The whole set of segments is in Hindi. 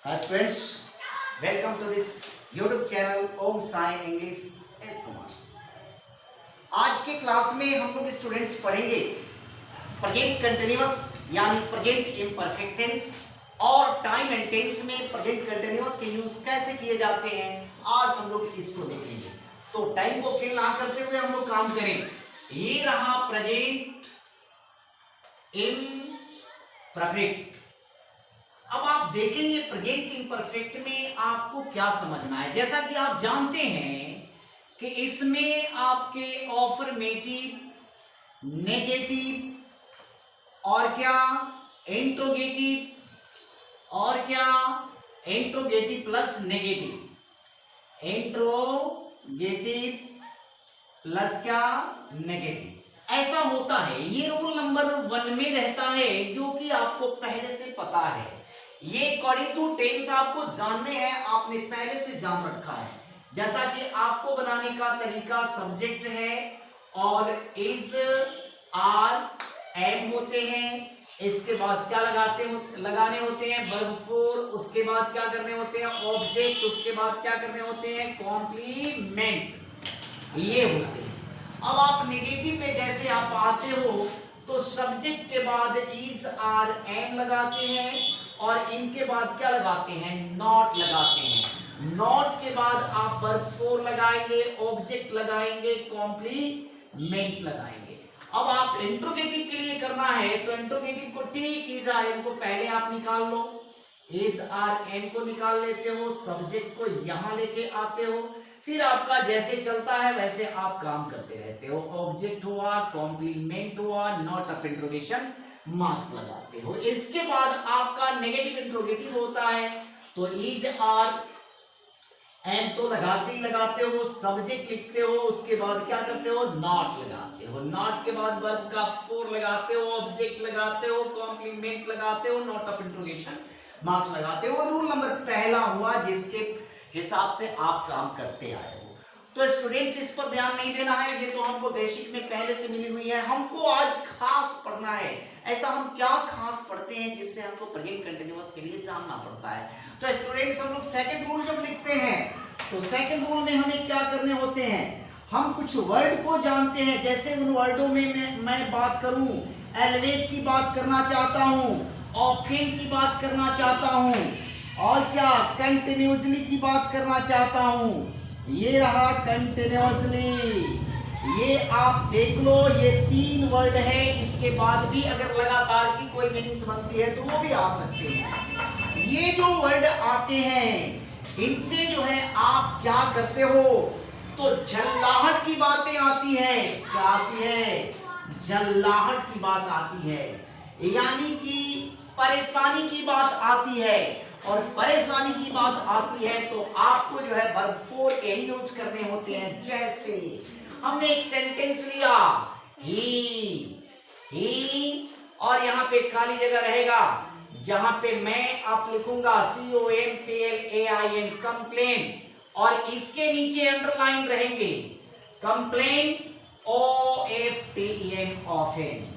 Hi friends, welcome to this YouTube channel Om Sai English S Kumar. आज के क्लास में हम लोग स्टूडेंट्स पढ़ेंगे प्रेजेंट कंटिन्यूअस यानी प्रेजेंट इम्परफेक्ट टेंस और टाइम एंड टेंस में प्रेजेंट कंटिन्यूअस के यूज कैसे किए जाते हैं। आज हम लोग इसको देखेंगे। तो टाइम को किल ना करते हुए हम लोग काम करें। ये रहा प्रेजेंट इम्परफेक्ट। अब आप देखेंगे प्रेजेंट इम्परफेक्ट में आपको क्या समझना है। जैसा कि आप जानते हैं कि इसमें आपके ऑफर्मेटिव, नेगेटिव और क्या इंट्रोगेटिव और क्या interrogative plus negative, interrogative plus क्या नेगेटिव, ऐसा होता है। ये रूल नंबर 1 में रहता है जो कि आपको पहले से पता है। ये अकॉर्डिंग टू टेंस आपको जानने हैं, आपने पहले से जान रखा है। जैसा कि आपको बनाने का तरीका सब्जेक्ट है और इज, आर, एम होते हैं। इसके बाद क्या लगाने होते हैं वर्ब फोर। उसके बाद क्या करने होते हैं ऑब्जेक्ट। उसके बाद क्या करने होते हैं कॉम्प्लीमेंट, ये होते हैं। अब आप नेगेटिव में जैसे आप आते हो तो सब्जेक्ट के बाद इज, आर, एम लगाते हैं और इनके बाद क्या लगाते हैं नॉट लगाते हैं। नॉट के बाद आप वर्ब फोर लगाएंगे, ऑब्जेक्ट लगाएंगे, कॉम्प्लीमेंट लगाएंगे। अब आप इंट्रोगेटिव के लिए करना है तो इंट्रोगेटिव को ठीक इज, आर, एम को पहले आप निकाल लो। इज, आर, एम को निकाल लेते हो, सब्जेक्ट को यहां लेके आते हो, फिर आपका जैसे चलता है वैसे आप काम करते रहते हो। ऑब्जेक्ट हुआ, कॉम्प्लीमेंट हुआ, नॉट ऑफ इंट्रोगेशन मार्क्स लगाते हो। इसके बाद आपका नेगेटिव इंट्रोगेटिव होता है तो इज, आर, एम तो लगाते ही लगाते हो, सब्जेक्ट लिखते हो, उसके बाद क्या करते हो नॉट लगाते हो। नॉट के बाद वर्ब का फोर लगाते हो, ऑब्जेक्ट लगाते हो, कॉम्प्लीमेंट लगाते हो, नॉट ऑफ इंट्रोगेशन मार्क्स लगाते हो। रूल नंबर पहला हुआ जिसके हिसाब से आप काम करते आए हो। तो स्टूडेंट्स इस पर ध्यान नहीं देना है, ये तो हमको बेसिक में पहले से मिली हुई है। हमको आज खास पढ़ना है। ऐसा हम क्या खास पढ़ते हैं जिससे हमको प्रेजेंट कंटिन्यूअस के लिए जानना पड़ता है। तो स्टूडेंट्स हम लोग सेकंड रूल जब लिखते हैं तो सेकंड रूल में हमें क्या करने होते हैं, हम कुछ वर्ड को जानते हैं। जैसे उन वर्डों में मैं बात करूं, एलवेज की बात करना चाहता हूं, ऑफेन की बात करना चाहता हूं और क्या कंटिन्यूअसली की बात करना चाहता हूं। ये रहा कंटिन्यूअसली, ये आप देख लो, ये 3 वर्ड है। इसके बाद भी अगर लगातार की कोई मीनिंग्स बनती है तो वो भी आ सकते हैं। ये जो वर्ड आते हैं इनसे जो है आप क्या करते हो तो झल्लाहट की बातें आती है। क्या आती है झल्लाहट की बात आती है, यानी कि परेशानी की बात आती है। और परेशानी की बात आती है तो आपको जो है वर्ब फोर के ही यूज करने होते हैं। जैसे हमने एक सेंटेंस लिया ही और यहां पे खाली जगह रहेगा जहां पे मैं आप लिखूंगा COMPLAIN कंप्लेन और इसके नीचे अंडरलाइन रहेंगे कंप्लेन, OFTEN ऑफेन।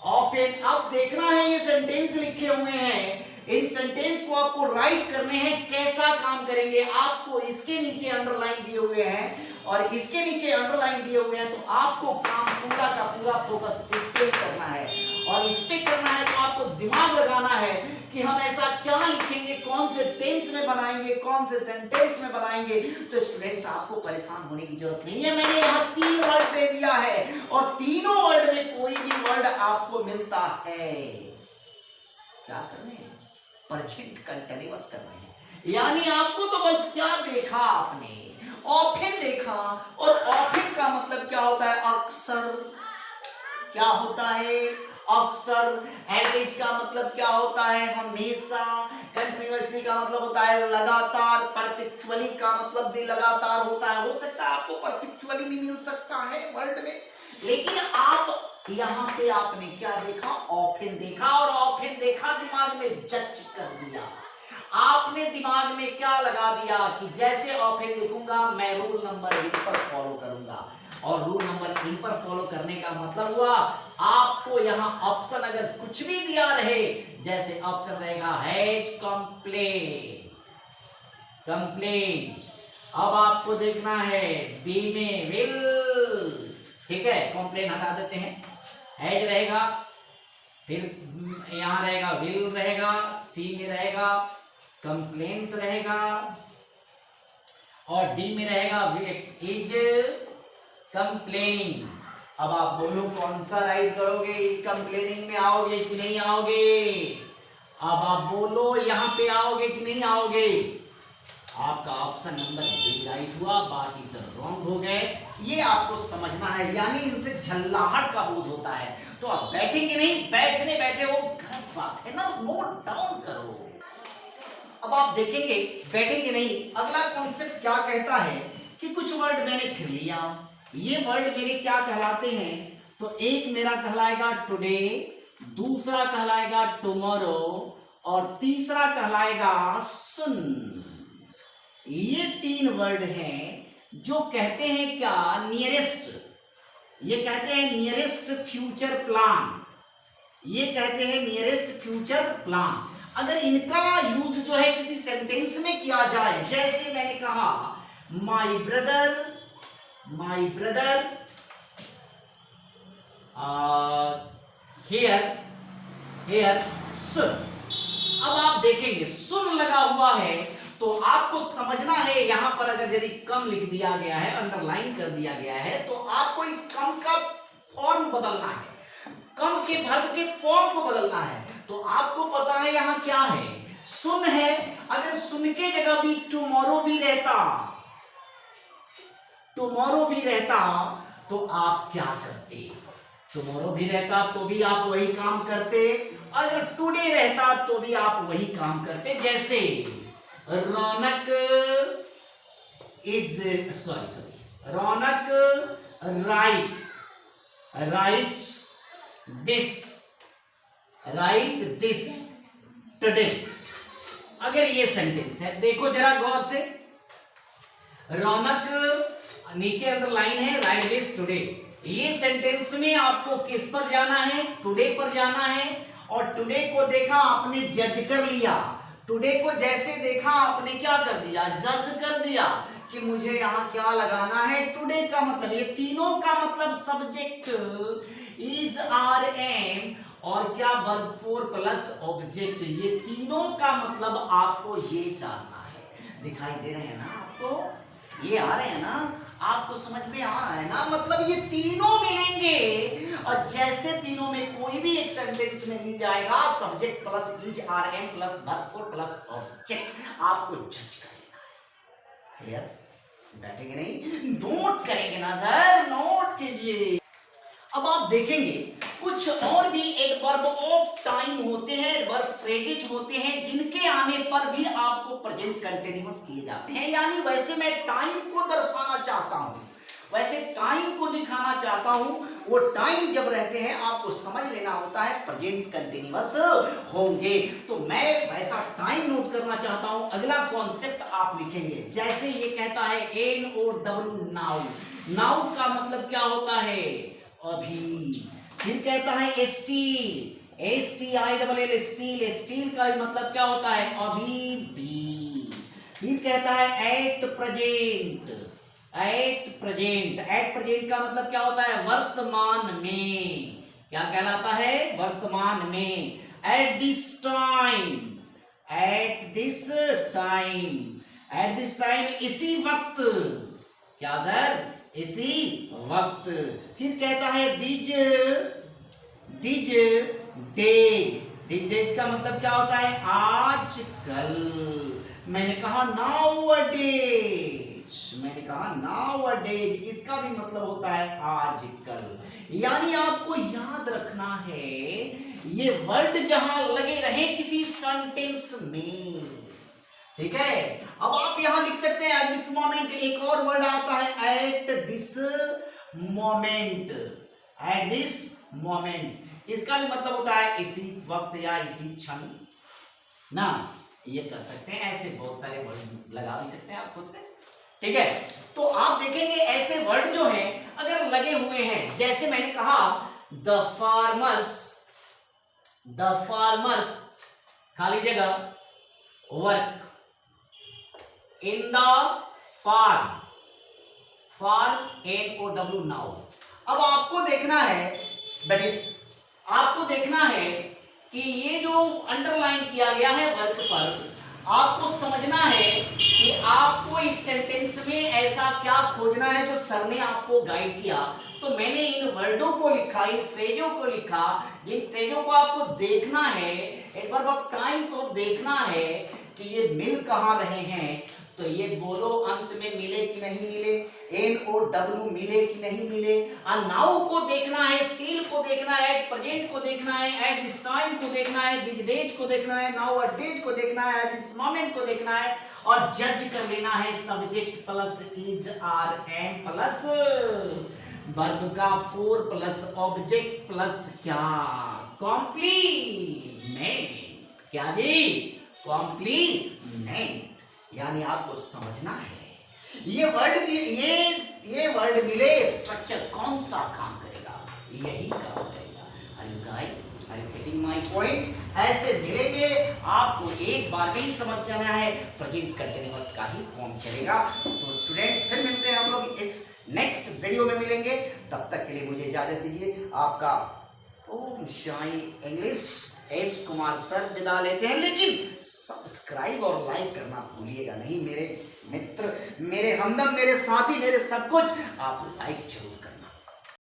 ऑफेन अब देखना है ये सेंटेंस लिखे हुए हैं, इन सेंटेंस को आपको राइट करने हैं। कैसा काम करेंगे, आपको इसके नीचे अंडरलाइन दिए हुए हैं और इसके नीचे अंडरलाइन दिए हुए हैं तो आपको काम पूरा का पूरा फोकस इस पे करना है। और इस पे करना है तो आपको दिमाग लगाना है कि हम ऐसा क्या लिखेंगे, कौन से टेंस में बनाएंगे, कौन से सेंटेंस में बनाएंगे। तो स्टूडेंट्स आपको परेशान होने की जरूरत नहीं है। मैंने यहाँ 3 वर्ड दे दिया है और तीनों वर्ड में कोई भी वर्ड आपको मिलता है, क्या करने हैं प्रेजेंट कंटिन्यूअस करने हैं। यानी आपको तो बस क्या देखा आपने, ऑफेन देखा। और ऑफेन का मतलब क्या होता है अक्सर, क्या होता है अक्सर। एवरेज का मतलब क्या होता है हमेशा। कंटिन्यूअसली का मतलब होता है लगातार। परपेचुअली का मतलब भी लगातार होता है। हो सकता है आपको परपेचुअली भी मिल सकता है वर्ड में, लेकिन आप यहां पे आपने क्या देखा ऑफेन देखा और ऑफेन देखा दिमाग में जज कर दिया। आपने दिमाग में क्या लगा दिया कि जैसे ऑफेन लिखूंगा मैं रूल नंबर 1 पर फॉलो करूंगा। और रूल नंबर 3 पर फॉलो करने का मतलब हुआ आपको यहां ऑप्शन अगर कुछ भी दिया रहे, जैसे ऑप्शन रहेगा हैज कंप्लेन, कंप्लेन। अब आपको देखना है बी में विल, ठीक है, कंप्लेन हटा देते हैं, हैज रहेगा, फिर यहां रहेगा विल रहेगा, सी में रहेगा कंप्लेन्स रहेगा, और डी में रहेगा इज कंप्लेनिंग। अब आप बोलो कौन सा राइट करोगे, इज कंप्लेनिंग में आओगे कि नहीं आओगे? अब आप बोलो यहां पे आओगे कि नहीं आओगे? आपका ऑप्शन नंबर बी राइट हुआ, बाकी सब रॉन्ग हो गए। ये आपको समझना है, यानी इनसे झल्लाहट का बोध होता है। तो आप बैठेंगे नहीं, बैठने बैठे हो गलत बात है ना, नोट डाउन करो। अब आप देखेंगे बैठेंगे नहीं, अगला कॉन्सेप्ट क्या कहता है कि कुछ वर्ड मैंने फिर लिया, ये वर्ड मेरे क्या कहलाते हैं? तो एक मेरा कहलाएगा टुडे, दूसरा कहलाएगा टुमारो, और तीसरा कहलाएगा सुन। ये तीन वर्ड हैं जो कहते हैं क्या, नियरेस्ट, ये कहते हैं नियरेस्ट फ्यूचर प्लान, ये कहते हैं नियरेस्ट फ्यूचर प्लान। अगर इनका यूज जो है किसी सेंटेंस में किया जाए, जैसे मैंने कहा माई ब्रदर हियर सुन। अब आप देखेंगे सुन लगा हुआ है, तो आपको समझना है यहां पर अगर यदि कम लिख दिया गया है, अंडरलाइन कर दिया गया है, तो आपको इस कम का फॉर्म बदलना है, कम के वर्ग के फॉर्म को बदलना है। तो आपको पता है यहां क्या है, सुन है, अगर सुन के जगह भी टुमारो भी रहता तो आप क्या करते? टुमारो भी रहता तो भी आप वही काम करते, अगर टुडे रहता तो भी आप वही काम करते। जैसे रौनक राइट दिस टुडे। अगर ये सेंटेंस है, देखो जरा गौर से, रौनक नीचे अंडरलाइन है, राइट दिस टुडे। ये सेंटेंस में आपको किस पर जाना है? टुडे पर जाना है। और टुडे को देखा आपने, जज कर लिया, टुडे को जैसे देखा आपने क्या कर दिया, जज कर दिया कि मुझे यहां क्या लगाना है, टुडे का मतलब, ये तीनों का मतलब सब्जेक्ट इज आर एम और क्या वर्ब फोर प्लस ऑब्जेक्ट, ये तीनों का मतलब आपको ये जानना है। दिखाई दे रहे हैं ना आपको, ये आ रहे हैं ना, आपको समझ में आ रहा है ना, मतलब ये तीनों मिलेंगे, और जैसे तीनों में कोई भी एक सेंटेंस में मिल जाएगा, subject plus is are am plus verb four plus object, आपको जज कर लेना है। क्लियर? बैठेंगे नहीं, नोट करेंगे ना सर, नोट कीजिए। अब आप देखेंगे कुछ और भी एडवर्ब ऑफ टाइम होते हैं, वर्ब फ्रेजेज होते हैं, जिनके आने पर भी आपको प्रेजेंट कंटीन्यूअस किए जाते हैं। यानी वैसे मैं टाइम को दर्शाना चाहता हूं, वैसे टाइम को दिखाना चाहता हूं, वो टाइम जब रहते हैं आपको समझ लेना होता है प्रेजेंट कंटीन्यूअस होंगे। तो मैं वैसा टाइम नोट करना चाहता हूं। अगला कॉन्सेप्ट आप लिखेंगे, जैसे ये कहता है NOW नाउ, नाउ का मतलब क्या होता है? अभी। फिर कहता है स्टील, STILL स्टील, स्टील का मतलब क्या होता है? अभी भी। फिर कहता है एट प्रेजेंट, एट प्रेजेंट का मतलब क्या होता है? वर्तमान में। क्या कहलाता है? वर्तमान में। एट दिस टाइम, इसी वक्त। क्या सर? इसी वक्त। फिर कहता है दिज डेज का मतलब क्या होता है? आजकल। मैंने कहा नाउअडेज, इसका भी मतलब होता है आजकल। यानी आपको याद रखना है, ये वर्ड जहां लगे रहे किसी सेंटेंस में, ठीक है। अब आप यहां लिख सकते हैं एट दिस मोमेंट, एक और वर्ड आता है एट दिस मोमेंट, इसका भी मतलब होता है इसी वक्त या इसी क्षण ना। ये कर सकते हैं, ऐसे बहुत सारे वर्ड लगा भी सकते हैं आप खुद से, ठीक है। तो आप देखेंगे ऐसे वर्ड जो हैं अगर लगे हुए हैं, जैसे मैंने कहा द फार्मर्स खाली जगह work in the farm, farm NOW now. अब आपको देखना है, देखिए आपको देखना है कि ये जो अंडरलाइन किया गया है वर्क पर, आपको समझना है कि आपको इस सेंटेंस में ऐसा क्या खोजना है जो सर ने आपको गाइड किया। तो मैंने इन वर्डों को लिखा, इन फ्रेजों को लिखा, जिन फ्रेजों को आपको देखना है, एडवर्ब ऑफ टाइम को देखना है कि ये मिल कहां रहे हैं। तो ये बोलो अंत में मिले कि नहीं मिले, NOW मिले कि नहीं मिले। नाउ को देखना है, स्टिल को देखना है, एट प्रेजेंट को देखना है, एट दिस टाइम को देखना है, दिस डेज को देखना है, नाउ अ डेज को देखना है, एट दिस मोमेंट को देखना है, और जज कर लेना है subject plus is are am plus verb का फोर प्लस ऑब्जेक्ट प्लस क्या, कॉम्प्लीमेंट। क्या जी? कॉम्प्लीमेंट। यानी आपको समझना है ये वर्ड, ये वर्ड मिले, स्ट्रक्चर कौन सा काम करेगा, यही काम करेगा। Are you guys, are you getting my point? ऐसे मिलेंगे, आपको एक बार में ही समझ जाना है, प्रेजेंट कंटीन्यूअस का ही फॉर्म चलेगा। तो स्टूडेंट्स फिर मिलते हैं हम लोग इस नेक्स्ट वीडियो में मिलेंगे, तब तक के लिए मुझे इजाजत दीजिए। आपका ओम शाई इंग्लिश एस कुमार सर विदा लेते हैं, लेकिन सब्सक्राइब और लाइक करना भूलिएगा नहीं मेरे मित्र, मेरे हमदम, मेरे साथी, मेरे सब कुछ। आप लाइक जरूर